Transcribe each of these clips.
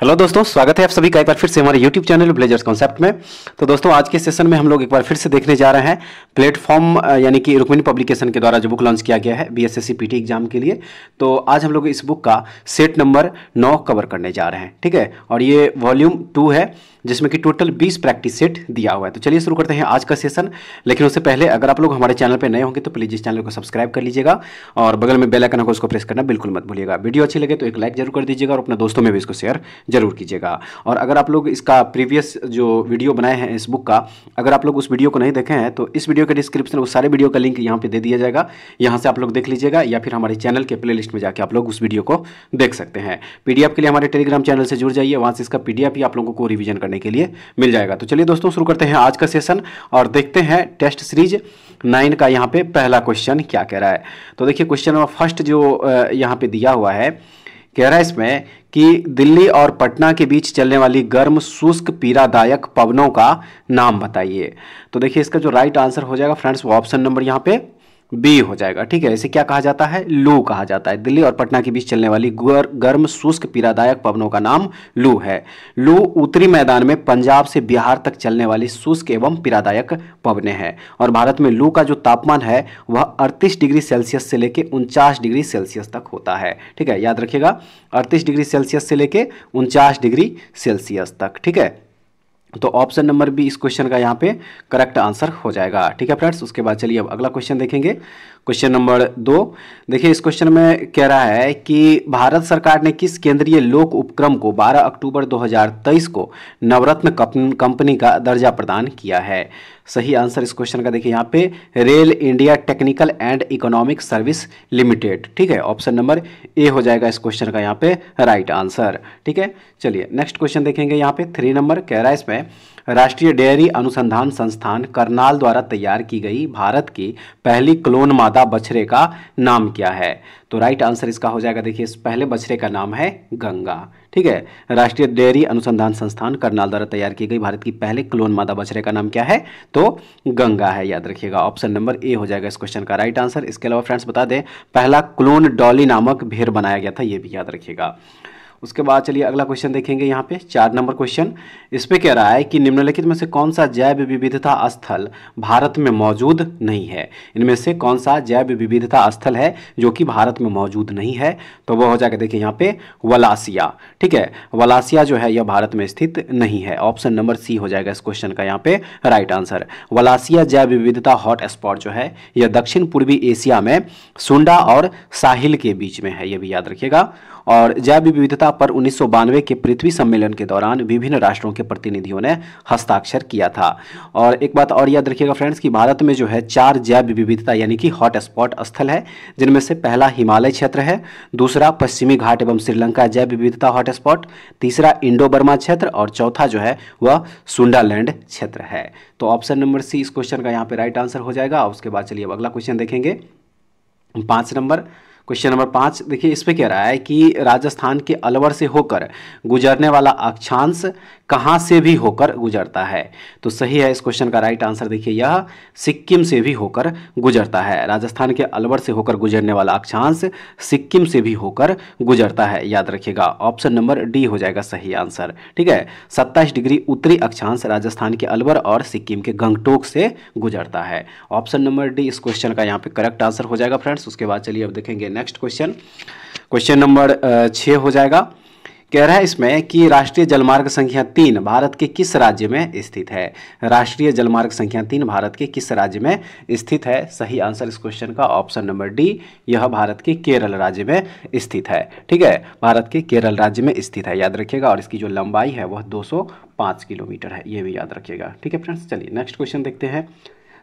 Hello दोस्तों, स्वागत है आप सभी का एक बार फिर से हमारे YouTube चैनल ब्लेजर्स कॉन्सेप्ट में। तो दोस्तों, आज के सेशन में हम लोग एक बार फिर से देखने जा रहे हैं प्लेटफॉर्म यानी कि रुक्मिणी पब्लिकेशन के द्वारा जो बुक लॉन्च किया गया है बीएसएससी पीटी एग्जाम के लिए। तो आज हम लोग इस बुक का सेट नंबर 9 कवर करने जा रहे हैं, ठीक है। और ये वॉल्यूम 2 है जिसमें कि टोटल 20 प्रैक्टिस सेट दिया हुआ है। तो चलिए शुरू करते हैं आज का सेशन। लेकिन उससे पहले अगर आप लोग हमारे चैनल पर नए होंगे तो प्लीज़ इस चैनल को सब्सक्राइब कर लीजिएगा और बगल में बेल आइकन होगा उसको प्रेस करना बिल्कुल मत भूलिएगा। वीडियो अच्छी लगे तो एक लाइक जरूर कर दीजिएगा और अपने दोस्तों में भी इसको शेयर जरूर कीजिएगा। और अगर आप लोग इसका प्रीवियस जो वीडियो बनाए हैं इस बुक का, अगर आप लोग उस वीडियो को नहीं देखे हैं तो इस वीडियो के डिस्क्रिप्शन में उस सारे वीडियो का लिंक यहाँ पे दे दिया जाएगा, यहाँ से आप लोग देख लीजिएगा या फिर हमारे चैनल के प्लेलिस्ट में जाके आप लोग उस वीडियो को देख सकते हैं। पीडीएफ के लिए हमारे टेलीग्राम चैनल से जुड़ जाइए, वहाँ से इसका पीडीएफ भी आप लोगों को रिवीजन करने के लिए मिल जाएगा। तो चलिए दोस्तों, शुरू करते हैं आज का सेशन और देखते हैं टेस्ट सीरीज 9 का यहाँ पे पहला क्वेश्चन क्या कह रहा है। तो देखिए क्वेश्चन नंबर फर्स्ट जो यहाँ पे दिया हुआ है, कह रहा है इसमें कि दिल्ली और पटना के बीच चलने वाली गर्म शुष्क पीड़ादायक पवनों का नाम बताइए। तो देखिए इसका जो राइट आंसर हो जाएगा फ्रेंड्स वो ऑप्शन नंबर यहाँ पे बी हो जाएगा, ठीक है। इसे क्या कहा जाता है? लू कहा जाता है। दिल्ली और पटना के बीच चलने वाली गर्म शुष्क पीड़ादायक पवनों का नाम लू है। लू उत्तरी मैदान में पंजाब से बिहार तक चलने वाली शुष्क एवं पीड़ादायक पवनें हैं और भारत में लू का जो तापमान है वह 38 डिग्री सेल्सियस से लेकर 49 डिग्री सेल्सियस तक होता है, ठीक है। याद रखिएगा 38 डिग्री सेल्सियस से लेकर 49 डिग्री सेल्सियस तक, ठीक है। तो ऑप्शन नंबर बी इस क्वेश्चन का यहाँ पे करेक्ट आंसर हो जाएगा, ठीक है फ्रेंड्स। उसके बाद चलिए अब अगला क्वेश्चन देखेंगे। क्वेश्चन नंबर 2 देखिए, इस क्वेश्चन में कह रहा है कि भारत सरकार ने किस केंद्रीय लोक उपक्रम को 12 अक्टूबर 2023 को नवरत्न कंपनी का दर्जा प्रदान किया है। सही आंसर इस क्वेश्चन का देखिए यहाँ पे rail India technical and economic service limited, ठीक है। ऑप्शन नंबर ए हो जाएगा इस क्वेश्चन का यहाँ पे राइट आंसर, ठीक है। चलिए नेक्स्ट क्वेश्चन देखेंगे। यहाँ पे 3 नंबर कह रहा है इसमें राष्ट्रीय डेयरी अनुसंधान संस्थान करनाल द्वारा तैयार की गई भारत की पहली क्लोन मादा बछड़े का नाम क्या है। तो राइट आंसर इसका हो जाएगा, देखिए इस पहले बछड़े का नाम है गंगा, ठीक है। राष्ट्रीय डेयरी अनुसंधान संस्थान करनाल द्वारा तैयार की गई भारत की पहले क्लोन मादा बछड़े का नाम क्या है? तो गंगा है, याद रखिएगा। ऑप्शन नंबर ए हो जाएगा इस क्वेश्चन का राइट आंसर। इसके अलावा फ्रेंड्स बता दें पहला क्लोन डॉली नामक भेड़ बनाया गया था, ये भी याद रखिएगा। उसके बाद चलिए अगला क्वेश्चन देखेंगे। यहाँ पे 4 नंबर क्वेश्चन, इस पे कह रहा है कि निम्नलिखित में से कौन सा जैव विविधता स्थल भारत में मौजूद नहीं है। इनमें से कौन सा जैव विविधता स्थल है जो कि भारत में मौजूद नहीं है? तो वो हो जाएगा देखिए यहाँ पे वलासिया, ठीक है। वलासिया जो है यह भारत में स्थित नहीं है। ऑप्शन नंबर सी हो जाएगा इस क्वेश्चन का यहाँ पे राइट आंसर। वलासिया जैव विविधता हॉट स्पॉट जो है यह दक्षिण पूर्वी एशिया में सुंडा और साहिल के बीच में है, ये भी याद रखिएगा। और जैव विविधता पर 1992 के पृथ्वी सम्मेलन के दौरान विभिन्न राष्ट्रों के प्रतिनिधियों ने हस्ताक्षर किया था। और एक बात और याद रखिएगा फ्रेंड्स कि भारत में जो है 4 जैव विविधता यानी कि हॉट स्पॉट स्थल है, जिनमें से पहला हिमालय क्षेत्र है, दूसरा पश्चिमी घाट एवं श्रीलंका जैव विविधता हॉट स्पॉट, तीसरा इंडो बर्मा क्षेत्र और चौथा जो है वह सुंडालैंड क्षेत्र है। तो ऑप्शन नंबर सी इस क्वेश्चन का यहाँ पे राइट आंसर हो जाएगा। उसके बाद चलिए अब अगला क्वेश्चन देखेंगे। 5 नंबर क्वेश्चन नंबर 5 देखिए, इस पे कह रहा है कि राजस्थान के अलवर से होकर गुजरने वाला अक्षांश कहाँ से भी होकर गुजरता है। तो सही है इस क्वेश्चन का राइट आंसर, देखिए यह सिक्किम से भी होकर गुजरता है। राजस्थान के अलवर से होकर गुजरने वाला अक्षांश सिक्किम से भी होकर गुजरता है, याद रखिएगा। ऑप्शन नंबर डी हो जाएगा सही आंसर, ठीक है। 27 डिग्री उत्तरी अक्षांश राजस्थान के अलवर और सिक्किम के गंगटोक से गुजरता है। ऑप्शन नंबर डी इस क्वेश्चन का यहाँ पे करेक्ट आंसर हो जाएगा फ्रेंड्स। उसके बाद चलिए अब देखेंगे नेक्स्ट क्वेश्चन। क्वेश्चन नंबर 6 हो जाएगा। कह रहा है इसमें कि राष्ट्रीय जलमार्ग संख्या 3 भारत के किस राज्य में स्थित है। राष्ट्रीय जलमार्ग संख्या 3 भारत के किस राज्य में स्थित है? सही आंसर इस क्वेश्चन का ऑप्शन नंबर डी, यह भारत के केरल राज्य में स्थित है, ठीक है। भारत के केरल राज्य में स्थित है, याद रखिएगा। और इसकी जो लंबाई है वह 205 किलोमीटर है, ये भी याद रखिएगा, ठीक है फ्रेंड्स। चलिए नेक्स्ट क्वेश्चन देखते हैं।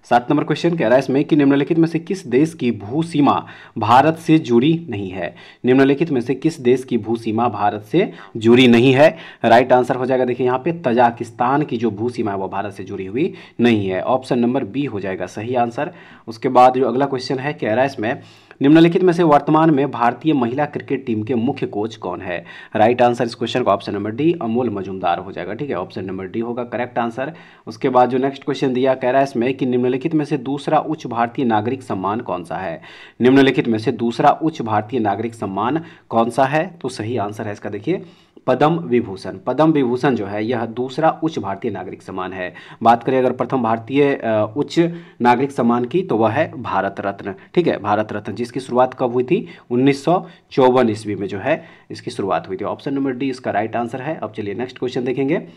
7 नंबर क्वेश्चन कह रहा है इसमें कि निम्नलिखित में से किस देश की भू सीमा भारत से जुड़ी नहीं है। निम्नलिखित में से किस देश की भू सीमा भारत से जुड़ी नहीं है? राइट आंसर हो जाएगा देखिए यहाँ पे तजाकिस्तान की जो भू सीमा है वो भारत से जुड़ी हुई नहीं है। ऑप्शन नंबर बी हो जाएगा सही आंसर। उसके बाद जो अगला क्वेश्चन है कह रहा है इसमें निम्नलिखित में से वर्तमान में भारतीय महिला क्रिकेट टीम के मुख्य कोच कौन है? राइट आंसर इस क्वेश्चन का option number D Amol Majumdar हो जाएगा। ठीक है, ऑप्शन नंबर डी होगा करेक्ट आंसर। उसके बाद जो नेक्स्ट क्वेश्चन दिया कह रहा है इसमें कि निम्नलिखित में से दूसरा उच्च भारतीय नागरिक सम्मान कौन सा है? निम्नलिखित में से दूसरा उच्च भारतीय नागरिक सम्मान कौन सा है? तो सही आंसर है इसका देखिए पद्म विभूषण। पद्म विभूषण जो है यह दूसरा उच्च भारतीय नागरिक सम्मान है। बात करें अगर प्रथम भारतीय उच्च नागरिक सम्मान की तो वह है भारत रत्न। ठीक है, भारत रत्न जिसकी शुरुआत कब हुई थी? 1954 ईस्वी में जो है इसकी शुरुआत हुई थी। ऑप्शन नंबर डी इसका राइट आंसर है। अब चलिए नेक्स्ट क्वेश्चन देखेंगे।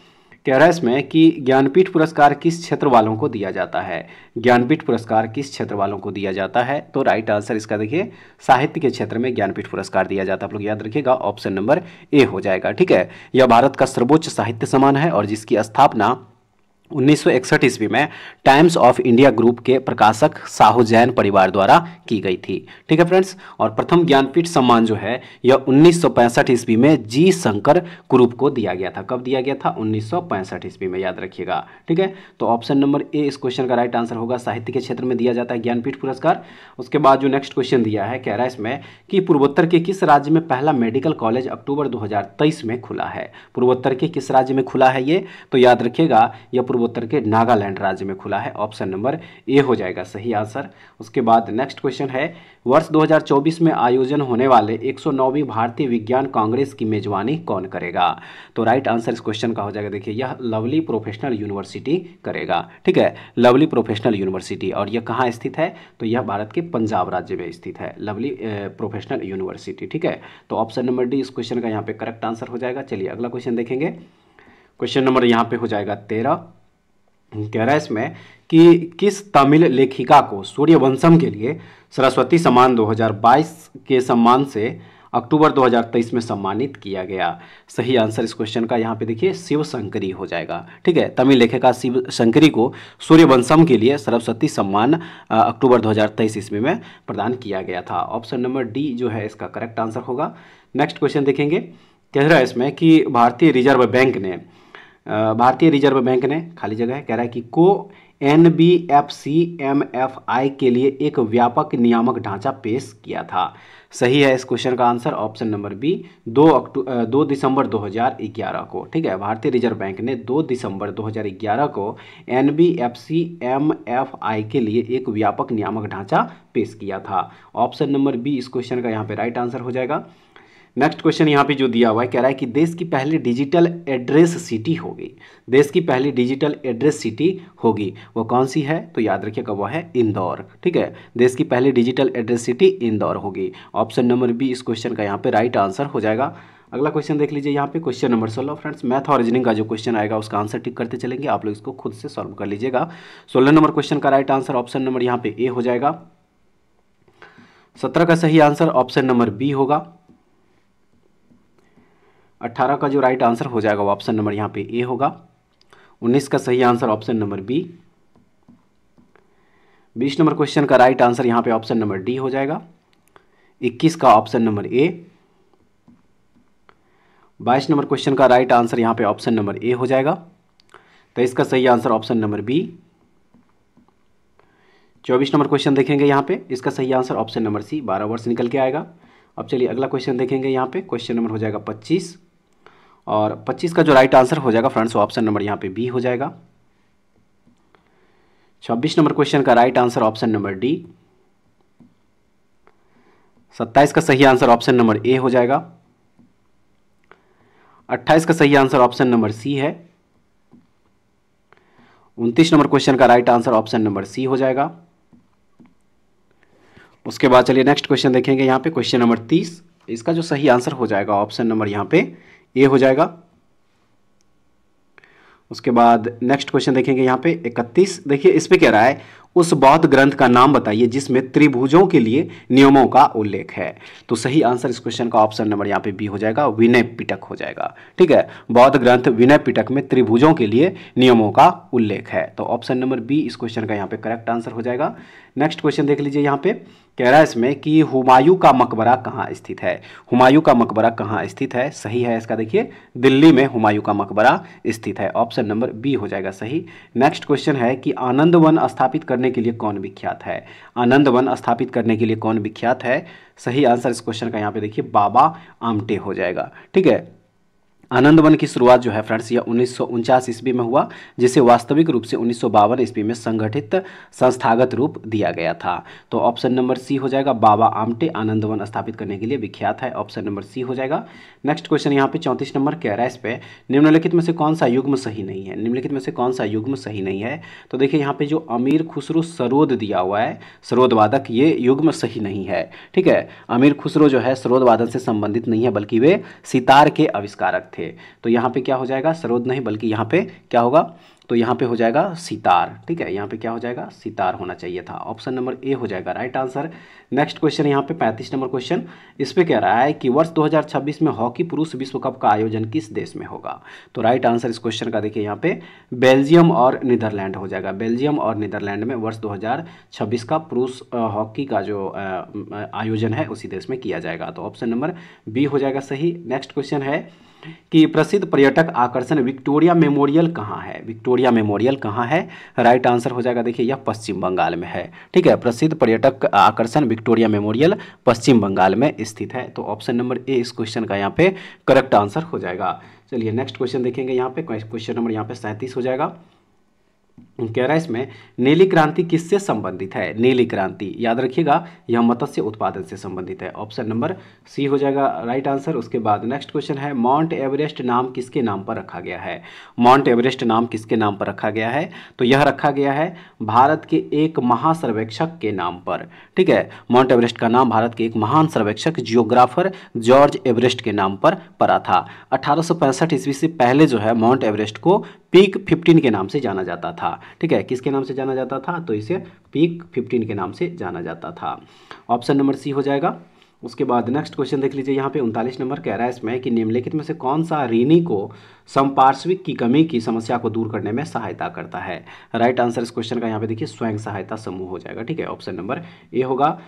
कह रहा है इसमें कि ज्ञानपीठ पुरस्कार किस क्षेत्र वालों को दिया जाता है? ज्ञानपीठ पुरस्कार किस क्षेत्र वालों को दिया जाता है? तो राइट आंसर इसका देखिए साहित्य के क्षेत्र में ज्ञानपीठ पुरस्कार दिया जाता है। आप लोग याद रखिएगा ऑप्शन नंबर ए हो जाएगा। ठीक है, यह भारत का सर्वोच्च साहित्य सम्मान है और जिसकी स्थापना 1961 ईस्वी में टाइम्स ऑफ इंडिया ग्रुप के प्रकाशक साहू जैन परिवार द्वारा की गई थी। ठीक है फ्रेंड्स, और प्रथम ज्ञानपीठ सम्मान जो है यह 1965 ईस्वी में जी शंकर ग्रुप को दिया गया था। कब दिया गया था? 1965 ईस्वी में, याद रखिएगा। ठीक है, तो ऑप्शन नंबर ए इस क्वेश्चन का राइट आंसर होगा। साहित्य के क्षेत्र में दिया जाता है ज्ञानपीठ पुरस्कार। उसके बाद जो नेक्स्ट क्वेश्चन दिया है कह रहा है इसमें कि पूर्वोत्तर के किस राज्य में पहला मेडिकल कॉलेज अक्टूबर 2023 में खुला है? पूर्वोत्तर के किस राज्य में खुला है ये? तो याद रखिएगा यह उत्तर के नागालैंड राज्य में खुला है। ऑप्शन नंबर ए हो जाएगा सही आंसर। उसके बाद नेक्स्ट क्वेश्चन है वर्ष 2024 में आयोजन होने वाले 109वीं भारतीय विज्ञान कांग्रेस की मेजबानी कौन करेगा? तो राइट आंसर इस क्वेश्चन का हो जाएगा देखिए यह लवली प्रोफेशनल यूनिवर्सिटी करेगा। ठीक है, लवली प्रोफेशनल यूनिवर्सिटी, और यह कहाँ स्थित है? तो यह भारत के पंजाब राज्य में स्थित है लवली प्रोफेशनल यूनिवर्सिटी। ठीक है, तो ऑप्शन नंबर डी इस क्वेश्चन का यहाँ पे करेक्ट आंसर हो जाएगा। चलिए अगला क्वेश्चन देखेंगे। क्वेश्चन नंबर यहाँ पे हो जाएगा 13। कह रहा है इसमें कि किस तमिल लेखिका को सूर्यवंशम के लिए सरस्वती सम्मान 2022 के सम्मान से अक्टूबर 2023 में सम्मानित किया गया? सही आंसर इस क्वेश्चन का यहाँ पे देखिए शिव शंकरी हो जाएगा। ठीक है, तमिल लेखिका शिव शंकरी को सूर्यवंशम के लिए सरस्वती सम्मान अक्टूबर 2023 ईस्वी में प्रदान किया गया था। ऑप्शन नंबर डी जो है इसका करेक्ट आंसर होगा। नेक्स्ट क्वेश्चन देखेंगे। कह रहा है इसमें कि भारतीय रिजर्व बैंक ने खाली जगह है, कह रहा है कि को NBFC-MFI के लिए एक व्यापक नियामक ढांचा पेश किया था। सही है इस क्वेश्चन का आंसर ऑप्शन नंबर बी 2 दिसंबर 2011 को। ठीक है, भारतीय रिजर्व बैंक ने 2 दिसंबर 2011 को NBFC-MFI के लिए एक व्यापक नियामक ढांचा पेश किया था। ऑप्शन नंबर बी इस क्वेश्चन का यहाँ पे राइट आंसर हो जाएगा। नेक्स्ट क्वेश्चन यहाँ पे जो दिया हुआ है कह रहा है कि देश की पहली डिजिटल एड्रेस सिटी होगी। देश की पहली डिजिटल एड्रेस सिटी होगी, वो कौन सी है? तो याद रखिएगा वो है इंदौर। ठीक है, देश की पहली डिजिटल एड्रेस सिटी इंदौर होगी। ऑप्शन नंबर बी इस क्वेश्चन का यहाँ पे राइट आंसर हो जाएगा। अगला क्वेश्चन देख लीजिए यहाँ पे क्वेश्चन नंबर 16। फ्रेंड्स, मैथ और रीजनिंग का जो क्वेश्चन आएगा उसका आंसर टिक करते चलेंगे, आप लोग इसको खुद से सॉल्व कर लीजिएगा। 16 नंबर क्वेश्चन का राइट आंसर ऑप्शन नंबर यहाँ पे ए हो जाएगा। 17 का सही आंसर ऑप्शन नंबर बी होगा। 18 का जो राइट आंसर हो जाएगा वो ऑप्शन नंबर यहाँ पे ए होगा। 19 का सही answer option number B. 20 number question का राइट आंसर यहाँ पे ऑप्शन नंबर डी हो जाएगा। 21 का option number A. 22 number question का राइट आंसर यहाँ पे ऑप्शन नंबर ए हो जाएगा। 23 का सही answer option number B. 24 number question देखेंगे यहाँ पे, इसका सही आंसर ऑप्शन नंबर सी 12 वर्ष निकल के आएगा। अब चलिए अगला क्वेश्चन देखेंगे यहाँ पे, क्वेश्चन नंबर हो जाएगा 25, और 25 का जो राइट आंसर हो जाएगा फ्रेंड्स ऑप्शन नंबर यहाँ पे बी हो जाएगा। 26 नंबर क्वेश्चन का right answer option number D. 27 का सही आंसर ऑप्शन नंबर ए हो जाएगा। 28 का सही आंसर ऑप्शन नंबर सी है। 29 नंबर क्वेश्चन का right answer option number C हो जाएगा। उसके बाद चलिए नेक्स्ट क्वेश्चन देखेंगे यहाँ पे, क्वेश्चन नंबर 30। इसका जो सही आंसर हो जाएगा ऑप्शन नंबर यहाँ पे ए हो जाएगा। उसके बाद नेक्स्ट क्वेश्चन देखेंगे यहाँ पे 31। देखिए इस पे कह रहा है उस बौद्ध ग्रंथ का नाम बताइए जिसमें त्रिभुजों के लिए नियमों का उल्लेख है। तो सही आंसर इस क्वेश्चन का ऑप्शन नंबर यहाँ पे बी हो जाएगा, विनय पिटक हो जाएगा। ठीक है, बौद्ध ग्रंथ विनय पिटक में त्रिभुजों के लिए नियमों का उल्लेख है। तो ऑप्शन नंबर बी इस क्वेश्चन का यहाँ पे करेक्ट आंसर हो जाएगा। नेक्स्ट क्वेश्चन देख लीजिए यहाँ पे, कह रहा है इसमें कि हुमायूं का मकबरा कहाँ स्थित है। हुमायूं का मकबरा कहाँ स्थित है? सही है इसका देखिए दिल्ली में हुमायूं का मकबरा स्थित है। ऑप्शन नंबर बी हो जाएगा सही। नेक्स्ट क्वेश्चन है कि आनंद वन स्थापित करने करने के लिए कौन विख्यात है? आनंद वन स्थापित करने के लिए कौन विख्यात है? सही आंसर इस क्वेश्चन का यहाँ पे देखिए बाबा आमटे हो जाएगा। ठीक है, आनंद वन की शुरुआत जो है फ्रेंड्स यह 1949 ईस्वी में हुआ, जिसे वास्तविक रूप से 1952 ईस्वी में संगठित संस्थागत रूप दिया गया था। तो ऑप्शन नंबर सी हो जाएगा, बाबा आमटे आनंद वन स्थापित करने के लिए विख्यात है, ऑप्शन नंबर सी हो जाएगा। नेक्स्ट क्वेश्चन यहाँ पे 34 नंबर कह रहा है, इस पे निम्नलिखित में से कौन सा युग्म सही नहीं है? निम्नलिखित में से कौन सा युग्म सही नहीं है? तो देखिए यहाँ पे जो अमीर खुसरो सरोद दिया हुआ है, सरोद वादक, ये युग्म सही नहीं है। ठीक है, अमीर खुसरो जो है सरोद वादन से संबंधित नहीं है, बल्कि वे सितार के आविष्कारक थे। तो यहाँ पे क्या हो जाएगा, सरोद नहीं बल्कि यहाँ पे क्या होगा, तो यहाँ पे हो जाएगा सितार। ठीक है, यहाँ पे क्या हो जाएगा, सितार होना चाहिए था, ऑप्शन नंबर ए हो जाएगा राइट आंसर। नेक्स्ट क्वेश्चन यहाँ पे 35 नंबर क्वेश्चन, इस पे कह रहा है कि वर्ष 2026 में हॉकी पुरुष विश्व कप का आयोजन किस देश में होगा? तो राइट आंसर इस क्वेश्चन का देखिए यहाँ पे बेल्जियम और नीदरलैंड हो जाएगा। बेल्जियम और नीदरलैंड में वर्ष 2026 का पुरुष हॉकी का जो आयोजन है उसी देश में किया जाएगा। तो ऑप्शन नंबर बी हो जाएगा सही। नेक्स्ट क्वेश्चन है कि प्रसिद्ध पर्यटक आकर्षण विक्टोरिया मेमोरियल कहाँ है? विक्टोरिया मेमोरियल कहाँ है? राइट आंसर हो जाएगा देखिए यह पश्चिम बंगाल में है। ठीक है, प्रसिद्ध पर्यटक आकर्षण विक्टोरिया मेमोरियल पश्चिम बंगाल में स्थित है। तो ऑप्शन नंबर ए इस क्वेश्चन का यहाँ पे करेक्ट आंसर हो जाएगा। चलिए नेक्स्ट क्वेश्चन देखेंगे, यहाँ पे क्वेश्चन नंबर यहाँ पे 37 हो जाएगा। कह रहा है इसमें नीली क्रांति किससे संबंधित है? नीली क्रांति याद रखिएगा यह मत्स्य उत्पादन से संबंधित है, ऑप्शन नंबर सी हो जाएगा राइट आंसर। उसके बाद नेक्स्ट क्वेश्चन है माउंट एवरेस्ट नाम किसके नाम पर रखा गया है? माउंट एवरेस्ट नाम किसके नाम पर रखा गया है? तो यह रखा गया है भारत के एक महासर्वेक्षक के नाम पर। ठीक है, माउंट एवरेस्ट का नाम भारत के एक महान सर्वेक्षक जियोग्राफर जॉर्ज एवरेस्ट के नाम पर पड़ा था। 1865 ईस्वी से पहले जो है माउंट एवरेस्ट को पीक 15 के नाम से जाना जाता था। ठीक है, किसके नाम से जाना जाता था? तो इसे पीक 15 के नाम से जाना जाता था, ऑप्शन नंबर सी हो जाएगा। उसके बाद नेक्स्ट क्वेश्चन देख लीजिए, यहाँ पे 39 नंबर कह रहा है इसमें कि निम्नलिखित में से कौन सा ऋणी को संपार्श्विक की कमी की समस्या को दूर करने में सहायता करता है? राइट आंसर इस क्वेश्चन का यहाँ पे देखिए स्वयं सहायता समूह हो जाएगा। ठीक है, ऑप्शन नंबर ए होगा।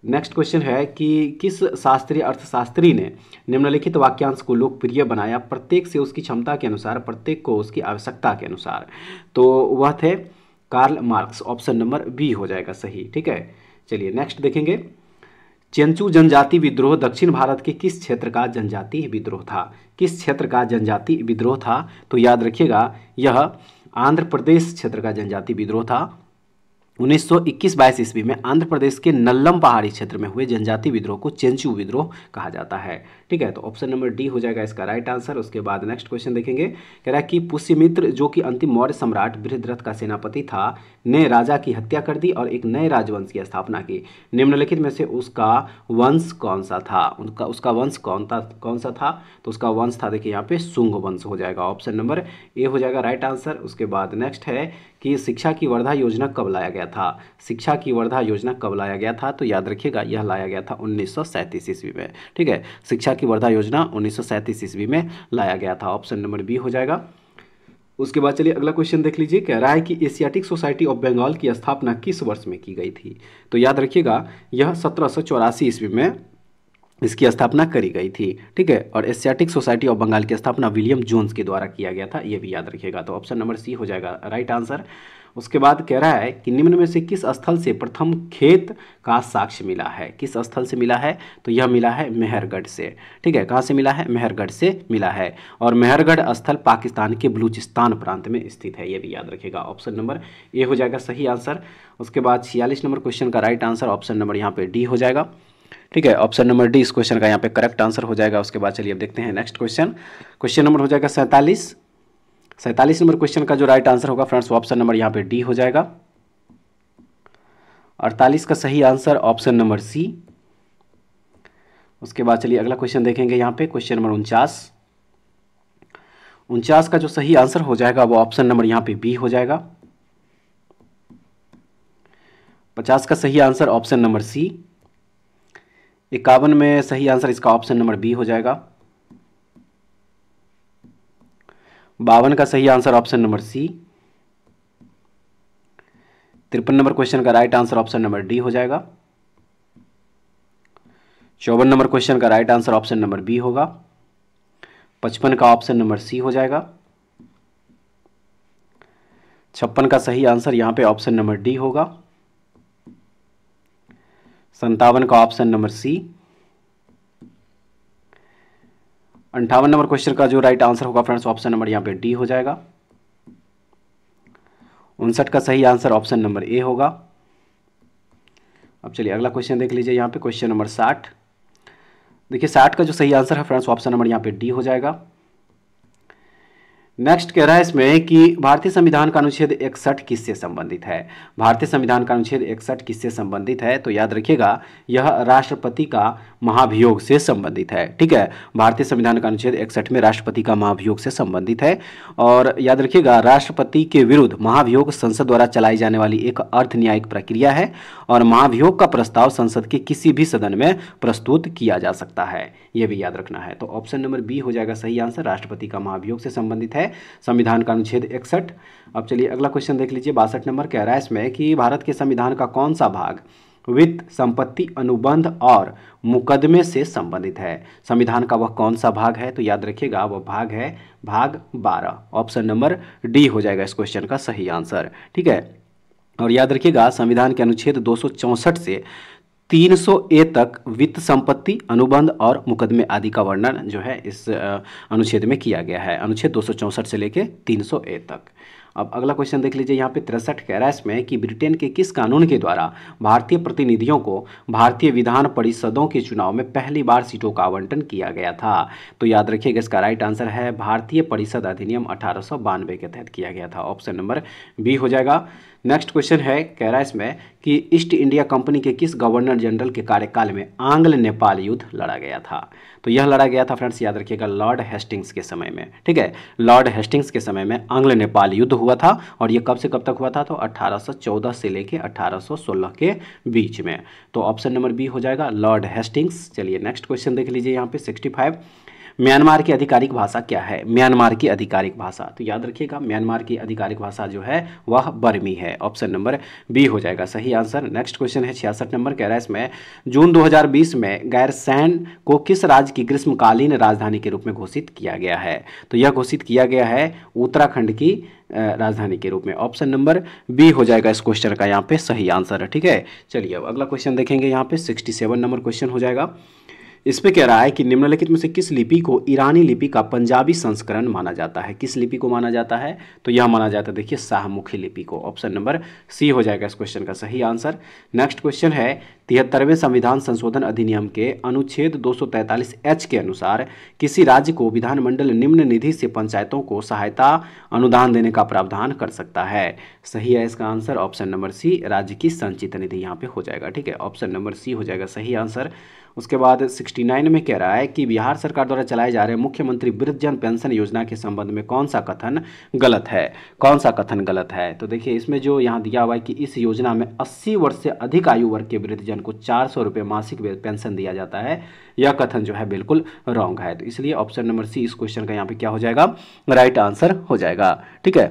नेक्स्ट क्वेश्चन है कि किस शास्त्रीय अर्थशास्त्री ने निम्नलिखित वाक्यांश को लोकप्रिय बनाया? प्रत्येक से उसकी क्षमता के अनुसार, प्रत्येक को उसकी आवश्यकता के अनुसार। तो वह थे Karl Marx, option number B हो जाएगा सही। ठीक है, चलिए नेक्स्ट देखेंगे। चेंचू जनजाति विद्रोह दक्षिण भारत के किस क्षेत्र का जनजाति विद्रोह था? किस क्षेत्र का जनजाति विद्रोह था? तो याद रखिएगा यह आंध्र प्रदेश क्षेत्र का जनजाति विद्रोह था। 1921-22 ईस्वी में आंध्र प्रदेश के नल्लम पहाड़ी क्षेत्र में हुए जनजाति विद्रोह को चेंचू विद्रोह कहा जाता है। ठीक है, तो ऑप्शन नंबर डी हो जाएगा इसका राइट आंसर। उसके बाद नेक्स्ट क्वेश्चन देखेंगे, कह रहा है कि पुष्यमित्र जो कि अंतिम मौर्य सम्राट बृहद्रथ का सेनापति था, ने राजा की हत्या कर दी और एक नए राजवंश की स्थापना की। निम्नलिखित में से उसका वंश कौन सा था? उसका वंश कौन सा था? तो उसका वंश था देखिए यहाँ पे शुंग वंश हो जाएगा, ऑप्शन नंबर ए हो जाएगा राइट आंसर। उसके बाद नेक्स्ट है कि शिक्षा की वर्धा योजना कब लाया गया था? शिक्षा की वर्धा योजना कब लाया गया था? तो याद रखिएगा यह लाया गया था 1937 ईस्वी में। ठीक है, शिक्षा की वर्धा योजना 1937 ईस्वी में लाया गया था, ऑप्शन नंबर बी हो जाएगा। उसके बाद चलिए अगला क्वेश्चन देख लीजिए, कह रहा है कि एशियाटिक सोसाइटी ऑफ बंगाल की स्थापना किस वर्ष में की गई थी? तो याद रखिएगा यह 1784 ईस्वी में इसकी स्थापना करी गई थी। ठीक है, और एशियाटिक सोसाइटी ऑफ बंगाल की स्थापना विलियम जोन्स के द्वारा किया गया था, यह भी याद रखिएगा। तो ऑप्शन नंबर सी हो जाएगा राइट आंसर। उसके बाद कह रहा है कि निम्न में से किस स्थल से प्रथम खेत का साक्ष्य मिला है? किस स्थल से मिला है? तो यह मिला है मेहरगढ़ से। ठीक है, कहाँ से मिला है? मेहरगढ़ से मिला है, और मेहरगढ़ स्थल पाकिस्तान के बलूचिस्तान प्रांत में स्थित है, यह भी याद रखिएगा, ऑप्शन नंबर ए हो जाएगा सही आंसर। उसके बाद 46 नंबर क्वेश्चन का राइट आंसर ऑप्शन नंबर यहाँ पे डी हो जाएगा। ठीक है, ऑप्शन नंबर डी इस क्वेश्चन का यहाँ पे करेक्ट आंसर हो जाएगा। उसके बाद चलिए अब देखते हैं नेक्स्ट क्वेश्चन। क्वेश्चन नंबर हो जाएगा 47 नंबर क्वेश्चन का जो राइट आंसर होगा फ्रेंड्स ऑप्शन नंबर यहाँ पे डी हो जाएगा। 48 का सही आंसर ऑप्शन नंबर सी। उसके बाद चलिए अगला क्वेश्चन देखेंगे, यहाँ पे क्वेश्चन नंबर 49 का जो सही आंसर हो जाएगा वो ऑप्शन नंबर यहाँ पे बी हो जाएगा। 50 का सही आंसर ऑप्शन नंबर सी। 51 में सही आंसर इसका ऑप्शन नंबर बी हो जाएगा। 52 का सही answer option number C. 53 number question का right answer option number D हो जाएगा। 54 नंबर क्वेश्चन का right answer option number B होगा। 55 का ऑप्शन नंबर सी हो जाएगा। 56 का सही आंसर यहाँ पे ऑप्शन नंबर डी होगा। 57 का option number C. 58 number question का जो राइट आंसर होगा फ्रेंड्स ऑप्शन नंबर यहाँ पे डी हो जाएगा। 59 का सही आंसर ऑप्शन नंबर ए होगा। अब चलिए अगला क्वेश्चन देख लीजिए यहाँ पे क्वेश्चन नंबर 60। देखिए 60 का जो सही आंसर है फ्रेंड्स ऑप्शन नंबर यहाँ पे डी हो जाएगा। नेक्स्ट कह रहा है इसमें कि भारतीय संविधान का अनुच्छेद 61 किससे संबंधित है। भारतीय संविधान का अनुच्छेद 61 किससे संबंधित है, तो याद रखिएगा यह राष्ट्रपति का महाभियोग से संबंधित है। ठीक है, भारतीय संविधान का अनुच्छेद 61 में राष्ट्रपति का महाभियोग से संबंधित है। और याद रखिएगा राष्ट्रपति के विरुद्ध महाभियोग संसद द्वारा चलाई जाने वाली एक अर्ध न्यायिक प्रक्रिया है और महाभियोग का प्रस्ताव संसद के किसी भी सदन में प्रस्तुत किया जा सकता है, यह भी याद रखना है। तो ऑप्शन नंबर बी हो जाएगा सही आंसर, राष्ट्रपति का महाभियोग से संबंधित है संविधान का अनुच्छेद 61। अब चलिए अगला क्वेश्चन देख लीजिए 62 नंबर कह रहा है इसमें कि भारत के संविधान का कौन सा भाग वित्त, संपत्ति, अनुबंध और मुकदमे से संबंधित है। संविधान का वह कौन सा भाग है, तो याद रखिएगा वह भाग है भाग 12। ऑप्शन नंबर डी हो जाएगा इस क्वेश्चन का सही आंसर। ठीक है, और याद रखिएगा संविधान के अनुच्छेद 264 से 300A तक वित्त, संपत्ति, अनुबंध और मुकदमे आदि का वर्णन जो है इस अनुच्छेद में किया गया है, अनुच्छेद 264 से लेके 300A तक। अब अगला क्वेश्चन देख लीजिए यहाँ पे 63 कह रहा है इसमें कि ब्रिटेन के किस कानून के द्वारा भारतीय प्रतिनिधियों को भारतीय विधान परिषदों के चुनाव में पहली बार सीटों का आवंटन किया गया था। तो याद रखिएगा इसका राइट आंसर है भारतीय परिषद अधिनियम 1892 के तहत किया गया था, ऑप्शन नंबर बी हो जाएगा। नेक्स्ट क्वेश्चन है कह रहा है इसमें कि ईस्ट इंडिया कंपनी के किस गवर्नर जनरल के कार्यकाल में आंग्ल नेपाल युद्ध लड़ा गया था। तो यह लड़ा गया था फ्रेंड्स याद रखिएगा लॉर्ड हेस्टिंग्स के समय में। ठीक है, लॉर्ड हेस्टिंग्स के समय में आंग्ल नेपाल युद्ध हुआ था और यह कब से कब तक हुआ था, तो 1814 से लेके 1816 के बीच में। तो ऑप्शन नंबर बी हो जाएगा लॉर्ड हेस्टिंग्स। चलिए नेक्स्ट क्वेश्चन देख लीजिए यहाँ पे 65। म्यांमार की आधिकारिक भाषा क्या है। म्यांमार की आधिकारिक भाषा, तो याद रखिएगा म्यांमार की आधिकारिक भाषा जो है वह बर्मी है, ऑप्शन नंबर बी हो जाएगा सही आंसर। नेक्स्ट क्वेश्चन है 66 नंबर कह रहा है इसमें जून 2020 में गैरसैंण को किस राज्य की ग्रीष्मकालीन राजधानी के रूप में घोषित किया गया है। तो यह घोषित किया गया है उत्तराखंड की राजधानी के रूप में, ऑप्शन नंबर बी हो जाएगा इस क्वेश्चन का यहाँ पे सही आंसर है। ठीक है, चलिए अब अगला क्वेश्चन देखेंगे यहाँ पे 67 नंबर क्वेश्चन हो जाएगा। इसमें कह रहा है कि निम्नलिखित में से किस लिपि को ईरानी लिपि का पंजाबी संस्करण माना जाता है। किस लिपि को माना जाता है, तो यह माना जाता है देखिए शाहमुखी लिपि को, ऑप्शन नंबर सी हो जाएगा इस क्वेश्चन का सही आंसर। नेक्स्ट क्वेश्चन है 73वें संविधान संशोधन अधिनियम के अनुच्छेद 243H के अनुसार किसी राज्य को विधानमंडल निम्न निधि से पंचायतों को सहायता अनुदान देने का प्रावधान कर सकता है। सही है इसका आंसर, ऑप्शन नंबर सी राज्य की संचित निधि यहाँ पे हो जाएगा। ठीक है, ऑप्शन नंबर सी हो जाएगा सही आंसर। उसके बाद 69 में कह रहा है कि बिहार सरकार द्वारा चलाए जा रहे मुख्यमंत्री वृद्धजन पेंशन योजना के संबंध में कौन सा कथन गलत है। कौन सा कथन गलत है, तो देखिए इसमें जो यहाँ दिया हुआ है कि इस योजना में 80 वर्ष से अधिक आयु वर्ग के वृद्धजन को 400 रुपये मासिक पेंशन दिया जाता है, यह कथन जो है बिल्कुल रॉन्ग है। तो इसलिए ऑप्शन नंबर सी इस क्वेश्चन का यहाँ पे क्या हो जाएगा, राइट आंसर हो जाएगा। ठीक है,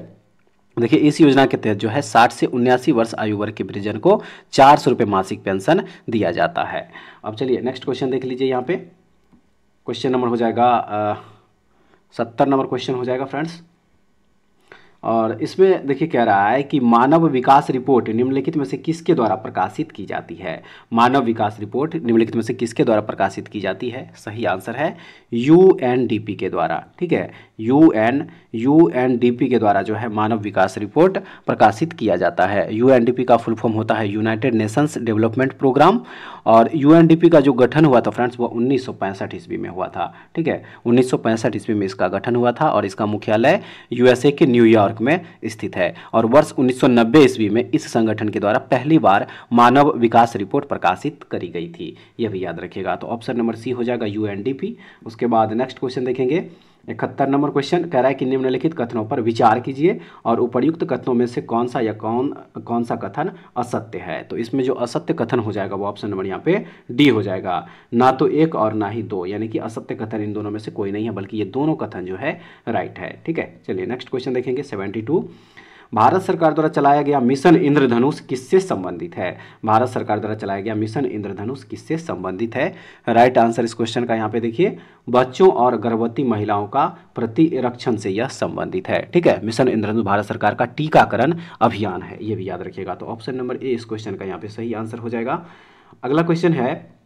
देखिए इस योजना के तहत जो है 60 से 79 वर्ष आयु वर्ग के वृद्धजन को 400 रुपये मासिक पेंशन दिया जाता है। अब चलिए नेक्स्ट क्वेश्चन देख लीजिए यहाँ पे क्वेश्चन नंबर हो जाएगा 70 नंबर क्वेश्चन हो जाएगा फ्रेंड्स। और इसमें देखिए कह रहा है कि मानव विकास रिपोर्ट निम्नलिखित में से किसके द्वारा प्रकाशित की जाती है। मानव विकास रिपोर्ट निम्नलिखित में से किसके द्वारा प्रकाशित की जाती है, सही आंसर है UNDP के द्वारा। ठीक है, UNDP के द्वारा जो है मानव विकास रिपोर्ट प्रकाशित किया जाता है। UNDP का फुल फॉर्म होता है यूनाइटेड नेशंस डेवलपमेंट प्रोग्राम और UNDP का जो गठन हुआ था फ्रेंड्स वो 1965 ईस्वी में हुआ था। ठीक है, 1965 ईस्वी में इसका गठन हुआ था और इसका मुख्यालय USA के न्यूयॉर्क में स्थित है। और वर्ष 1990 ईस्वी में इस संगठन के द्वारा पहली बार मानव विकास रिपोर्ट प्रकाशित करी गई थी, यह भी याद रखिएगा। तो ऑप्शन नंबर सी हो जाएगा UNDP। उसके बाद नेक्स्ट क्वेश्चन देखेंगे 71 नंबर क्वेश्चन कह रहा है कि निम्नलिखित कथनों पर विचार कीजिए और उपर्युक्त कथनों में से कौन सा कथन असत्य है। तो इसमें जो असत्य कथन हो जाएगा वो ऑप्शन नंबर यहाँ पे डी हो जाएगा, ना तो एक और ना ही दो, यानी कि असत्य कथन इन दोनों में से कोई नहीं है बल्कि ये दोनों कथन जो है राइट है। ठीक है, चलिए नेक्स्ट क्वेश्चन देखेंगे 72। भारत सरकार द्वारा चलाया गया मिशन इंद्रधनुष किससे संबंधित है? भारत सरकार द्वारा चलाया गया मिशन इंद्रधनुष किससे संबंधित है? राइट आंसर इस क्वेश्चन का यहाँ पे देखिए, बच्चों और गर्भवती महिलाओं का प्रतिरक्षण से यह संबंधित है। ठीक है, मिशन इंद्रधनुष भारत सरकार का टीकाकरण अभियान है, ये भी याद रखिएगा। तो ऑप्शन नंबर ए इस क्वेश्चन का यहाँ पे सही आंसर हो जाएगा। अगला क्वेश्चन है,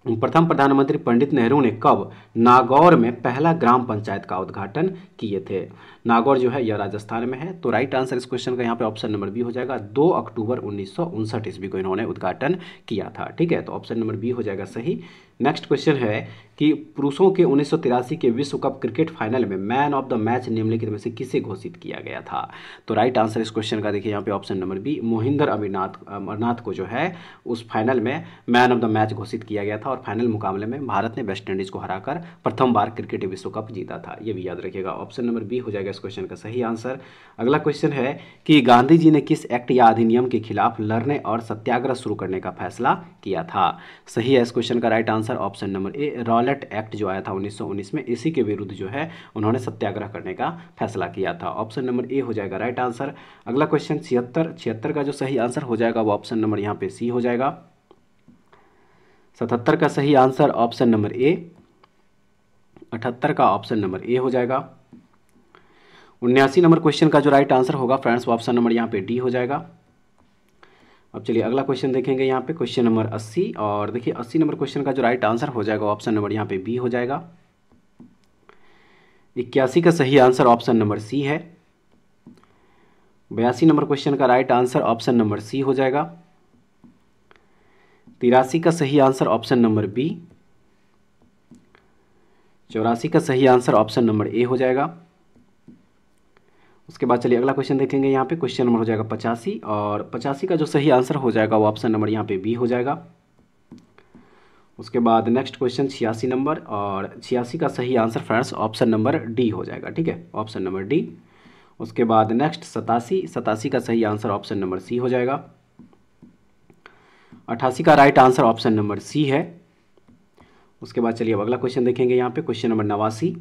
प्रथम प्रधानमंत्री पंडित नेहरू ने कब नागौर में पहला ग्राम पंचायत का उद्घाटन किए थे? नागौर जो है यह राजस्थान में है। तो राइट आंसर इस क्वेश्चन का यहाँ पे ऑप्शन नंबर बी हो जाएगा। 2 अक्टूबर 1959 ईस्वी को इन्होंने उद्घाटन किया था। ठीक है, तो ऑप्शन नंबर बी हो जाएगा सही। नेक्स्ट क्वेश्चन है कि पुरुषों के 1983 के विश्व कप क्रिकेट फाइनल में मैन ऑफ द मैच निम्नलिखित में से किसे घोषित किया गया था? तो राइट आंसर इस क्वेश्चन का देखिए यहाँ पे option number B, Mohinder Amarnath को जो है उस फाइनल में मैन ऑफ द मैच घोषित किया गया था। और फाइनल मुकाबले में भारत ने वेस्ट इंडीज को हराकर प्रथम बार क्रिकेट विश्व कप जीता था। ये भी याद रखिएगा, ऑप्शन नंबर बी हो जाएगा इस क्वेश्चन का सही आंसर। अगला क्वेश्चन है कि गांधी जी ने किस एक्ट या अधिनियम के खिलाफ लड़ने और सत्याग्रह शुरू करने का फैसला किया था? सही है इस क्वेश्चन का राइट आंसर ऑप्शन नंबर ए, रॉलेट एक्ट जो आया था 1919 में, इसी के विरुद्ध जो है उन्होंने सत्याग्रह करने का फैसला किया था। ऑप्शन नंबर ए हो जाएगा राइट आंसर। अगला क्वेश्चन 76 का जो सही आंसर हो जाएगा वो ऑप्शन नंबर यहाँ पे सी हो जाएगा। 77 का सही आंसर ऑप्शन नंबर ए, 78 का ऑप्शन नंबर ए हो जाएगा। 79 नंबर क्वेश्चन का जो राइट आंसर होगा फ्रेंड्स वो ऑप्शन नंबर यहाँ पे डी हो जाएगा। अब चलिए अगला क्वेश्चन देखेंगे यहाँ पे क्वेश्चन नंबर 80, और देखिए 80 नंबर क्वेश्चन का जो राइट आंसर हो जाएगा ऑप्शन नंबर यहाँ पे बी हो जाएगा। 81 का सही आंसर ऑप्शन नंबर सी है। 82 नंबर क्वेश्चन का right answer option number C हो जाएगा। 83 का सही आंसर ऑप्शन नंबर बी। 84 का सही आंसर ऑप्शन नंबर ए हो जाएगा। उसके बाद चलिए अगला क्वेश्चन देखेंगे यहाँ पे क्वेश्चन नंबर हो जाएगा 85, और 85 का जो सही आंसर हो जाएगा वो ऑप्शन नंबर यहाँ पे बी हो जाएगा। उसके बाद नेक्स्ट क्वेश्चन 86 नंबर, और 86 का सही answer friends option number D हो जाएगा। ठीक है, ऑप्शन नंबर डी। उसके बाद नेक्स्ट 87 का सही आंसर ऑप्शन नंबर सी हो जाएगा। 88 का right answer option number C है। उसके बाद चलिए अब अगला क्वेश्चन देखेंगे यहाँ पे क्वेश्चन नंबर 89,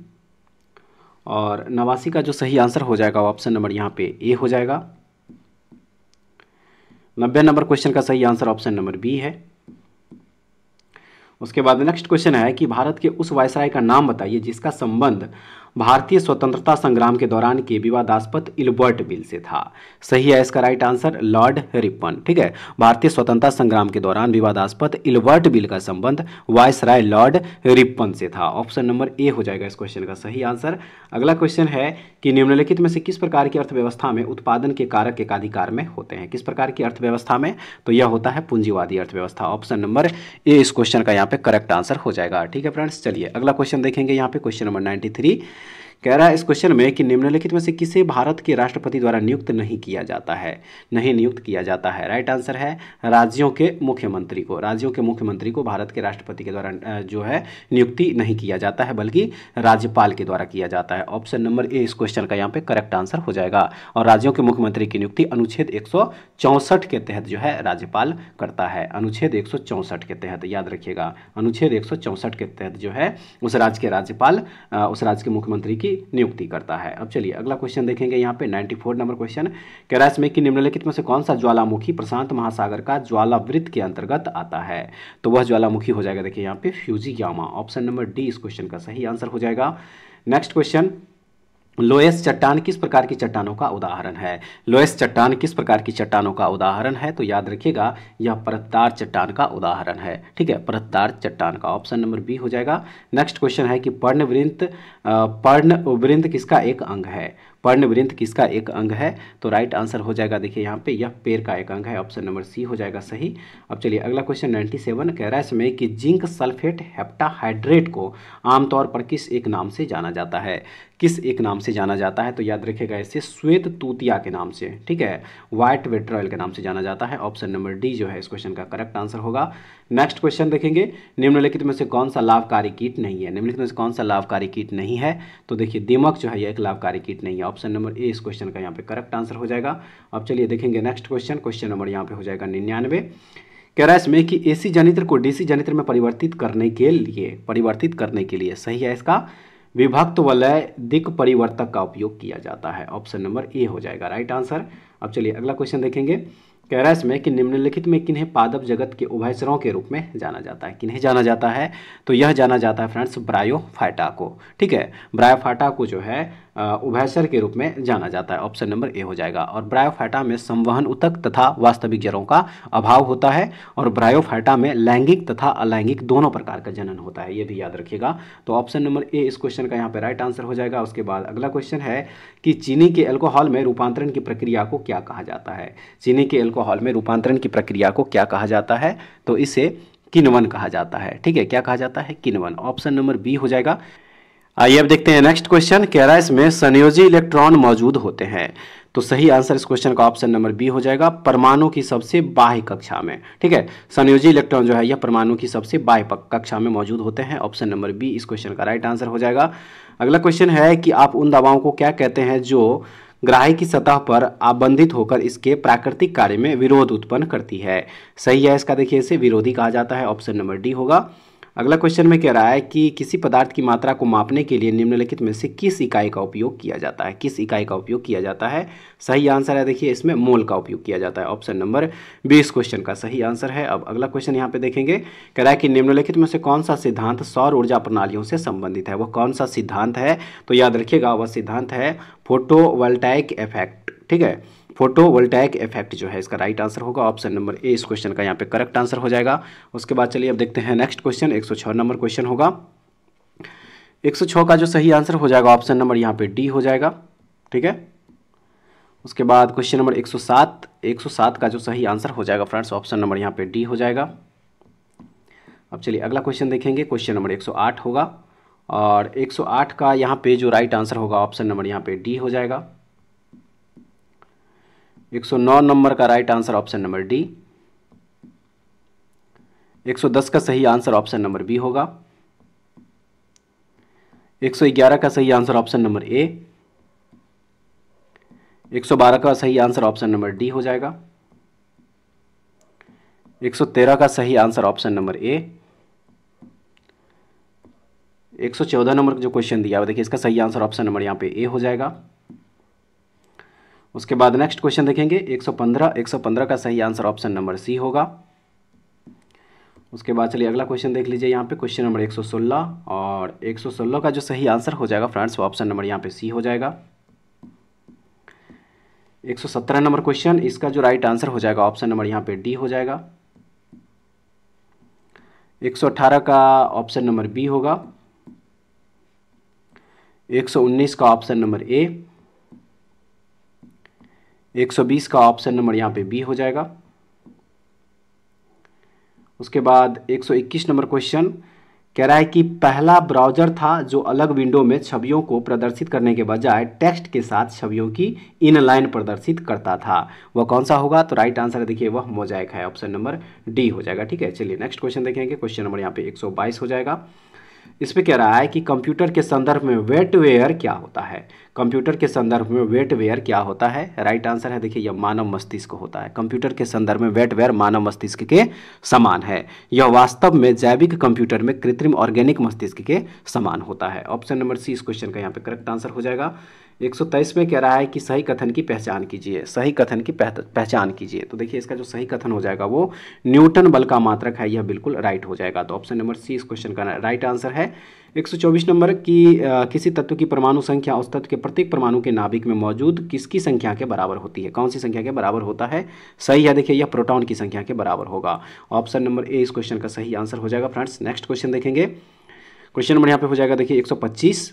और 89 का जो सही आंसर हो जाएगा ऑप्शन नंबर यहाँ पे ए हो जाएगा। 90 नंबर क्वेश्चन का सही आंसर ऑप्शन नंबर बी है। उसके बाद नेक्स्ट क्वेश्चन है कि भारत के उस वायसराय का नाम बताइए जिसका संबंध भारतीय स्वतंत्रता संग्राम के दौरान के विवादास्पद इल्बर्ट बिल से था। सही है इसका राइट आंसर लॉर्ड रिपन। ठीक है, भारतीय स्वतंत्रता संग्राम के दौरान विवादास्पद इल्बर्ट बिल का संबंध वायसराय लॉर्ड रिपन से था। ऑप्शन नंबर ए हो जाएगा इस क्वेश्चन का सही आंसर। अगला क्वेश्चन है कि निम्नलिखित में से किस प्रकार की अर्थव्यवस्था में उत्पादन के कारक एकाधिकार में होते हैं? किस प्रकार की अर्थव्यवस्था में? तो यह होता है पूंजीवादी अर्थव्यवस्था। ऑप्शन नंबर ए इस क्वेश्चन का यहाँ पे करेक्ट आंसर हो जाएगा। ठीक है फ्रेंड्स, चलिए अगला क्वेश्चन देखेंगे यहाँ पे क्वेश्चन नंबर 93। कह रहा है इस क्वेश्चन में कि निम्नलिखित में से किसे भारत के राष्ट्रपति द्वारा नियुक्त नहीं किया जाता है? नहीं नियुक्त किया जाता है। राइट आंसर है राज्यों के मुख्यमंत्री को। राज्यों के मुख्यमंत्री को भारत के राष्ट्रपति के द्वारा जो है नियुक्ति नहीं किया जाता है, बल्कि राज्यपाल के द्वारा किया जाता है। ऑप्शन नंबर ए इस क्वेश्चन का यहाँ पे करेक्ट आंसर हो जाएगा। और राज्यों के मुख्यमंत्री की नियुक्ति अनुच्छेद 164 के तहत जो है राज्यपाल करता है। अनुच्छेद 164 के तहत याद रखिएगा, अनुच्छेद 164 के तहत जो है उस राज्य के राज्यपाल उस राज्य के मुख्यमंत्री की नियुक्ति करता है। अब चलिए अगला क्वेश्चन देखेंगे यहाँ पे 94 नंबर क्वेश्चन। कह रहा है इसमें कि निम्नलिखित में से कौन सा ज्वालामुखी प्रशांत महासागर का ज्वालावृत्त के अंतर्गत आता है? तो वह ज्वालामुखी हो जाएगा देखिए यहाँ पे फ्यूजीयामा। ऑप्शन नंबर डी इस क्वेश्चन का सही आंसर हो जाएगा। नेक्स्ट क्वेश्चन, लोएस चट्टान किस प्रकार की चट्टानों का उदाहरण है? लोएस चट्टान किस प्रकार की चट्टानों का उदाहरण है? तो याद रखिएगा यह परतदार चट्टान का उदाहरण है। ठीक है, परतदार चट्टान का ऑप्शन नंबर बी हो जाएगा। नेक्स्ट क्वेश्चन है कि पर्णवृंत किसका एक अंग है? पर्णवृंत किसका एक अंग है? तो राइट आंसर हो जाएगा देखिए यहाँ पे यह पेड़ का एक अंग है। ऑप्शन नंबर सी हो जाएगा सही। अब चलिए अगला क्वेश्चन 97 कह रहा है इसमें कि जिंक सल्फेट हेप्टाहाइड्रेट को आमतौर पर किस एक नाम से जाना जाता है? किस एक नाम से जाना जाता है? तो याद रखिएगा इसे श्वेत तूतिया के नाम से, ठीक है, व्हाइट विट्रॉयल के नाम से जाना जाता है। ऑप्शन नंबर डी जो है इस क्वेश्चन का करेक्ट आंसर होगा। नेक्स्ट क्वेश्चन देखेंगे, निम्नलिखित में से कौन सा लाभकारी कीट नहीं है? निम्नलिखित में से कौन सा लाभकारी कीट नहीं है? तो देखिए दीमक जो है यह एक लाभकारी कीट नहीं है। ऑप्शन नंबर ए इस क्वेश्चन का यहाँ पे करेक्ट आंसर हो जाएगा। अब चलिए देखेंगे नेक्स्ट क्वेश्चन, क्वेश्चन नंबर यहाँ पे हो जाएगा 99। कह रहा है इसमें कि एसी जनित्र को डीसी जनित्र में परिवर्तित करने के लिए सही है इसका विभक्त वलय दिक् परिवर्तक का उपयोग किया जाता है। ऑप्शन नंबर ए हो जाएगा राइट आंसर। अब चलिए अगला क्वेश्चन देखेंगे। कह रहा है इसमें कि निम्नलिखित में किन्हें पादप जगत के उभयचरों के रूप में जाना जाता है। किन्हें जाना जाता है, तो यह जाना जाता है फ्रेंड्स ब्रायोफाइटा को। ठीक है, ब्रायोफाइटा को जो है उभयचर के रूप में जाना जाता है। ऑप्शन नंबर ए हो जाएगा। और ब्रायोफाइटा में संवहन ऊतक तथा वास्तविक जड़ों का अभाव होता है और ब्रायोफाइटा में लैंगिक तथा अलैंगिक दोनों प्रकार का जनन होता है, ये भी याद रखिएगा। तो ऑप्शन नंबर ए इस क्वेश्चन का यहाँ पे राइट आंसर हो जाएगा। उसके बाद अगला क्वेश्चन है कि चीनी के अल्कोहल में रूपांतरण की प्रक्रिया को क्या कहा जाता है। चीनी के अल्कोहल में रूपांतरण की प्रक्रिया को क्या कहा जाता है, तो इसे किण्वन कहा जाता है। ठीक है, क्या कहा जाता है, किण्वन। ऑप्शन नंबर बी हो जाएगा। आइए अब देखते हैं नेक्स्ट क्वेश्चन। कह रहा है इसमें संयोजी इलेक्ट्रॉन मौजूद होते हैं, तो सही आंसर इस क्वेश्चन का ऑप्शन नंबर बी हो जाएगा, परमाणु की सबसे बाह्य कक्षा में। ठीक है, संयोजी इलेक्ट्रॉन जो है यह परमाणु की सबसे बाह्य कक्षा में मौजूद होते हैं। ऑप्शन नंबर बी इस क्वेश्चन का राइट आंसर हो जाएगा। अगला क्वेश्चन है कि आप उन दवाओं को क्या कहते हैं जो ग्राही की सतह पर आबंधित होकर इसके प्राकृतिक कार्य में विरोध उत्पन्न करती है। सही है इसका, देखिए इसे विरोधी कहा जाता है। ऑप्शन नंबर डी होगा। अगला क्वेश्चन में कह रहा है कि किसी पदार्थ की मात्रा को मापने के लिए निम्नलिखित में से किस इकाई का उपयोग किया जाता है। किस इकाई का उपयोग किया जाता है, सही आंसर है देखिए इसमें मोल का उपयोग किया जाता है। ऑप्शन नंबर बी इस क्वेश्चन का सही आंसर है। अब अगला क्वेश्चन यहाँ पे देखेंगे। कह रहा है कि निम्नलिखित में से कौन सा सिद्धांत सौर ऊर्जा प्रणालियों से संबंधित है। वह कौन सा सिद्धांत है, तो याद रखिएगा वह सिद्धांत है फोटोवोल्टाइक इफेक्ट। ठीक है, फोटोवोल्टाइक इफेक्ट जो है इसका राइट आंसर होगा। ऑप्शन नंबर ए इस क्वेश्चन का यहाँ पे करेक्ट आंसर हो जाएगा। उसके बाद चलिए अब देखते हैं नेक्स्ट क्वेश्चन। 106 नंबर क्वेश्चन होगा। 106 का जो सही आंसर हो जाएगा ऑप्शन नंबर यहाँ पे डी हो जाएगा। ठीक है, उसके बाद क्वेश्चन नंबर 107 का जो सही आंसर हो जाएगा फ्रेंड्स ऑप्शन नंबर यहाँ पे डी हो जाएगा। अब चलिए अगला क्वेश्चन देखेंगे। क्वेश्चन नंबर 108 होगा और 108 का यहाँ पे जो राइट आंसर होगा ऑप्शन नंबर यहाँ पे डी हो जाएगा। 109 नंबर का right answer option number D. 110 का सही आंसर ऑप्शन नंबर बी होगा। 111 का सही आंसर ऑप्शन नंबर ए। 112 का सही आंसर ऑप्शन नंबर डी हो जाएगा। 113 का सही आंसर ऑप्शन नंबर ए। 114 नंबर जो क्वेश्चन दिया हुआ देखिए इसका सही आंसर ऑप्शन नंबर यहाँ पे ए हो जाएगा। उसके बाद नेक्स्ट क्वेश्चन देखेंगे 115 का सही आंसर ऑप्शन नंबर सी होगा। उसके बाद चलिए अगला क्वेश्चन देख लीजिए यहाँ पे क्वेश्चन नंबर 116 और 116 का जो सही आंसर हो जाएगा फ्रेंड्स वो ऑप्शन नंबर यहाँ पे सी हो जाएगा। 117 नंबर क्वेश्चन, इसका जो राइट आंसर हो जाएगा ऑप्शन नंबर यहाँ पे डी हो जाएगा। 118 का ऑप्शन नंबर बी होगा। 119 का ऑप्शन नंबर ए। 120 का ऑप्शन नंबर यहाँ पे बी हो जाएगा। उसके बाद 121 नंबर क्वेश्चन कह रहा है कि पहला ब्राउज़र था जो अलग विंडो में छवियों को प्रदर्शित करने के बजाय टेक्स्ट के साथ छवियों की इनलाइन प्रदर्शित करता था, वह कौन सा होगा, तो राइट आंसर देखिए वह मोज़ाइक है। ऑप्शन नंबर डी हो जाएगा। ठीक है, चलिए नेक्स्ट क्वेश्चन देखेंगे। क्वेश्चन नंबर यहाँ पे 122 हो जाएगा। इस पे कह रहा है कि कंप्यूटर के संदर्भ में वेटवेयर क्या होता है। कंप्यूटर के संदर्भ में वेटवेयर क्या होता है, राइट आंसर है देखिए यह मानव मस्तिष्क होता है। कंप्यूटर के संदर्भ में वेटवेयर मानव मस्तिष्क के समान है। यह वास्तव में जैविक कंप्यूटर में कृत्रिम ऑर्गेनिक मस्तिष्क के समान होता है। ऑप्शन नंबर सी इस क्वेश्चन का यहाँ पे करेक्ट आंसर हो जाएगा। 123 में कह रहा है कि सही कथन की पहचान कीजिए। सही कथन की पहचान कीजिए, तो देखिए इसका जो सही कथन हो जाएगा वो न्यूटन बल का मात्रक है, यह बिल्कुल राइट हो जाएगा। तो ऑप्शन नंबर सी इस क्वेश्चन का राइट आंसर है। 124 नंबर की किसी तत्व की परमाणु संख्या उस तत्व के प्रत्येक परमाणु के नाभिक में मौजूद किसकी संख्या के बराबर होती है, कौन सी संख्या के बराबर होता है, सही है देखिए यह प्रोटॉन की संख्या के बराबर होगा। ऑप्शन नंबर ए इस क्वेश्चन का सही आंसर हो जाएगा। फ्रेंड्स नेक्स्ट क्वेश्चन देखेंगे। क्वेश्चन नंबर यहाँ पे हो जाएगा देखिए 125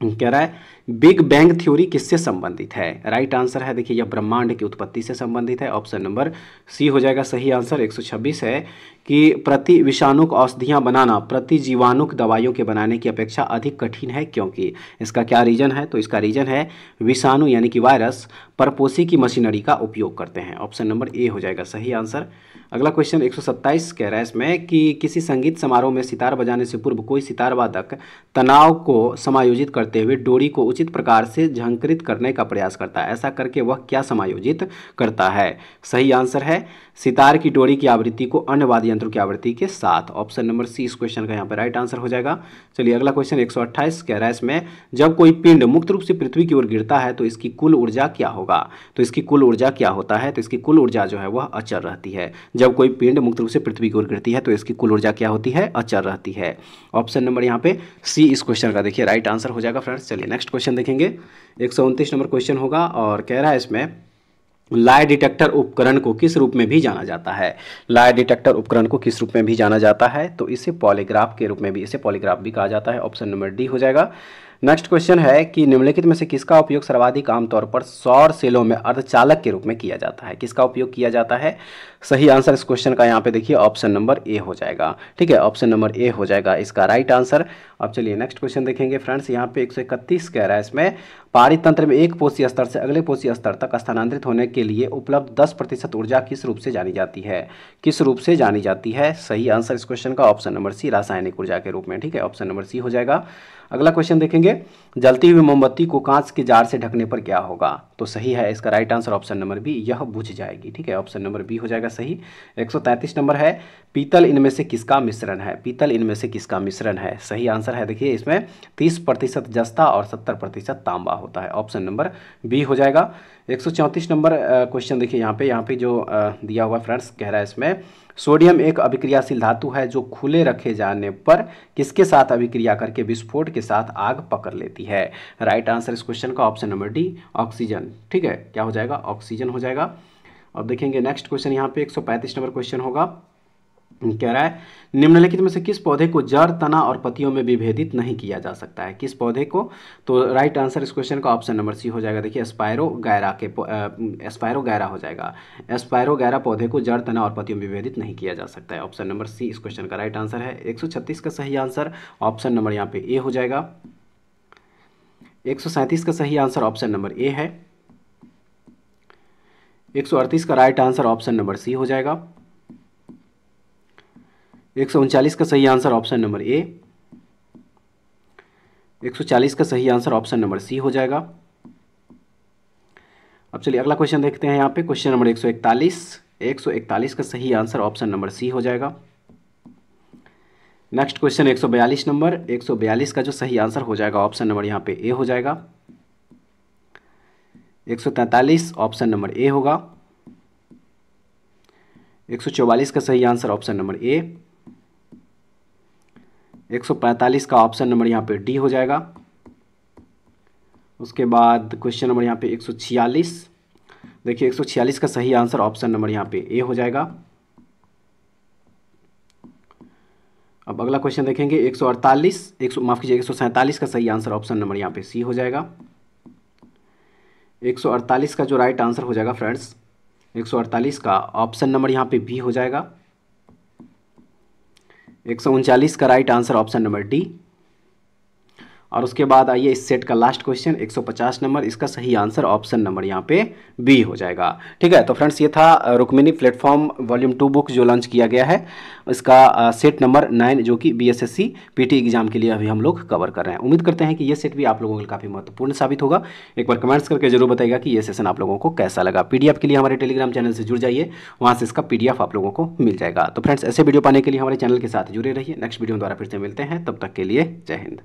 कह रहा है बिग बैंग थ्योरी किससे संबंधित है, राइट आंसर है देखिए यह ब्रह्मांड की उत्पत्ति से संबंधित है। ऑप्शन नंबर सी हो जाएगा सही आंसर। 126 है कि प्रति विषाणुक औषधियां बनाना प्रति जीवाणुक दवाइयों के बनाने की अपेक्षा अधिक कठिन है क्योंकि, इसका क्या रीजन है, तो इसका रीजन है विषाणु यानी कि वायरस परपोषी की मशीनरी का उपयोग करते हैं। ऑप्शन नंबर ए हो जाएगा सही आंसर। अगला क्वेश्चन 127 कह रहा है इसमें कि किसी संगीत समारोह में सितार बजाने से पूर्व कोई सितार वादक तनाव को समायोजित करते करते हुए डोरी को उचित प्रकार से झंकृत करने का प्रयास करता है। ऐसा करके वह क्या समायोजित करता है? सही आंसर है सितार की डोरी की आवृत्ति को अन्य वाद्य यंत्रों की आवृत्ति के साथ। ऑप्शन नंबर सी इस क्वेश्चन का यहाँ पर राइट आंसर हो जाएगा। चलिए अगला क्वेश्चन 128 कह रहा है इसमें, जब कोई पिंड मुक्त रूप से पृथ्वी की ओर गिरता है तो इसकी कुल ऊर्जा क्या होगा? तो इसकी कुल ऊर्जा क्या होता है? तो इसकी कुल ऊर्जा जो है वह अचर रहती है। जब कोई पिंड मुक्त रूप से पृथ्वी की ओर गिरती है तो इसकी कुल ऊर्जा क्या होती है? अचर रहती है। ऑप्शन नंबर यहाँ पे सी इस क्वेश्चन का देखिए राइट आंसर हो जाएगा फ्रेंड्स। चलिए नेक्स्ट क्वेश्चन देखेंगे, 129 नंबर क्वेश्चन होगा और कह रहा है इसमें, लाइ डिटेक्टर उपकरण को किस रूप में भी जाना जाता है? लाइ डिटेक्टर उपकरण को किस रूप में भी जाना जाता है? तो इसे पॉलीग्राफ के रूप में भी, इसे पॉलीग्राफ भी कहा जाता है। ऑप्शन नंबर डी हो जाएगा। नेक्स्ट क्वेश्चन है कि निम्नलिखित में से किसका उपयोग सर्वाधिक आमतौर पर सौर सेलों में अर्धचालक के रूप में किया जाता है? किसका उपयोग किया जाता है? सही आंसर इस क्वेश्चन का यहाँ पे देखिए ऑप्शन नंबर ए हो जाएगा। ठीक है, ऑप्शन नंबर ए हो जाएगा इसका राइट आंसर। अब चलिए नेक्स्ट क्वेश्चन देखेंगे फ्रेंड्स। यहाँ पे 131 कह रहा है इसमें, पारित तंत्र में एक पोषी स्तर से अगले पोषी स्तर तक स्थानांतरित होने के लिए उपलब्ध 10% ऊर्जा किस रूप से जानी जाती है? किस रूप से जानी जाती है? सही आंसर इस क्वेश्चन का ऑप्शन नंबर सी, रासायनिक ऊर्जा के रूप में। ठीक है, ऑप्शन नंबर सी हो जाएगा। अगला क्वेश्चन देखेंगे, जलती हुई मोमबत्ती को कांच के जार से ढकने पर क्या होगा? तो सही है इसका right answer option number B, यह बुझ जाएगी। ठीक है, ऑप्शन नंबर बी हो जाएगा सही। 133 नंबर है, पीतल इनमें से किसका मिश्रण है? पीतल इनमें से किसका मिश्रण है? सही आंसर है देखिए इसमें 30% जस्ता और 70% तांबा होता है। ऑप्शन नंबर बी हो जाएगा। 134 नंबर क्वेश्चन देखिए यहाँ पे जो दिया हुआ फ्रेंड्स, कह रहा है इसमें, सोडियम एक अभिक्रियाशील धातु है जो खुले रखे जाने पर किसके साथ अभिक्रिया करके विस्फोट के साथ आग पकड़ लेती है? राइट आंसर इस क्वेश्चन का ऑप्शन नंबर डी, ऑक्सीजन। ठीक है, क्या हो जाएगा? ऑक्सीजन हो जाएगा। अब देखेंगे नेक्स्ट क्वेश्चन, यहाँ पे 135 नंबर क्वेश्चन होगा, कह रहा है, निम्नलिखित में से किस पौधे को जड़, तना और पत्तियों में विभेदित नहीं किया जा सकता है? किस पौधे को? तो राइट आंसर इस क्वेश्चन का ऑप्शन नंबर सी हो जाएगा। देखिए एस्पायरोगैरा हो जाएगा। एस्पायरोगैरा पौधे को जड़, तना और पत्तियों में विभेदित नहीं किया जा सकता है। ऑप्शन नंबर सी इस क्वेश्चन का राइट आंसर है। 136 का सही आंसर ऑप्शन नंबर यहाँ पे ए हो जाएगा। 137 का सही आंसर ऑप्शन नंबर ए है। 138 का right answer option number C हो जाएगा। 139 का सही आंसर ऑप्शन नंबर ए। 140 का सही आंसर ऑप्शन नंबर सी हो जाएगा। अब चलिए अगला क्वेश्चन देखते हैं। यहाँ पे क्वेश्चन नंबर 141 का सही आंसर ऑप्शन नंबर सी हो जाएगा। नेक्स्ट क्वेश्चन 142 नंबर, 142 का जो सही आंसर हो जाएगा ऑप्शन नंबर यहाँ पे ए हो जाएगा। 143 ऑप्शन नंबर ए होगा। 144 का सही आंसर ऑप्शन नंबर ए। 145 का ऑप्शन नंबर यहाँ पे डी हो जाएगा। उसके बाद क्वेश्चन नंबर यहाँ पे 146, देखिए 146 का सही आंसर ऑप्शन नंबर यहाँ पे ए हो जाएगा। अब अगला क्वेश्चन देखेंगे 147 का सही आंसर ऑप्शन नंबर यहाँ पे सी हो जाएगा। 148 का जो राइट आंसर हो जाएगा फ्रेंड्स, 148 का ऑप्शन नंबर यहाँ पे बी हो जाएगा। 139 का right answer option number D. और उसके बाद आइए इस सेट का लास्ट क्वेश्चन 150 नंबर, इसका सही आंसर ऑप्शन नंबर यहाँ पे बी हो जाएगा। ठीक है, तो फ्रेंड्स ये था रुक्मिणी प्लेटफॉर्म वॉल्यूम 2 बुक जो लॉन्च किया गया है, इसका सेट नंबर 9 जो कि बीएसएससी पीटी एग्जाम के लिए अभी हम लोग कवर कर रहे हैं। उम्मीद करते हैं कि ये सेट भी आप लोगों के लिए काफ़ी महत्वपूर्ण साबित होगा। एक बार कमेंट्स करके जरूर बताइएगा कि ये सेशन आप लोगों को कैसा लगा। पीडीएफ के लिए हमारे टेलीग्राम चैनल से जुड़ जाइए, वहाँ से इसका पीडीएफ आप लोगों को मिल जाएगा। तो फ्रेंड्स ऐसे वीडियो पाने के लिए हमारे चैनल के साथ जुड़े रहिए। नेक्स्ट वीडियो द्वारा फिर से मिलते हैं, तब तक के लिए जय हिंद।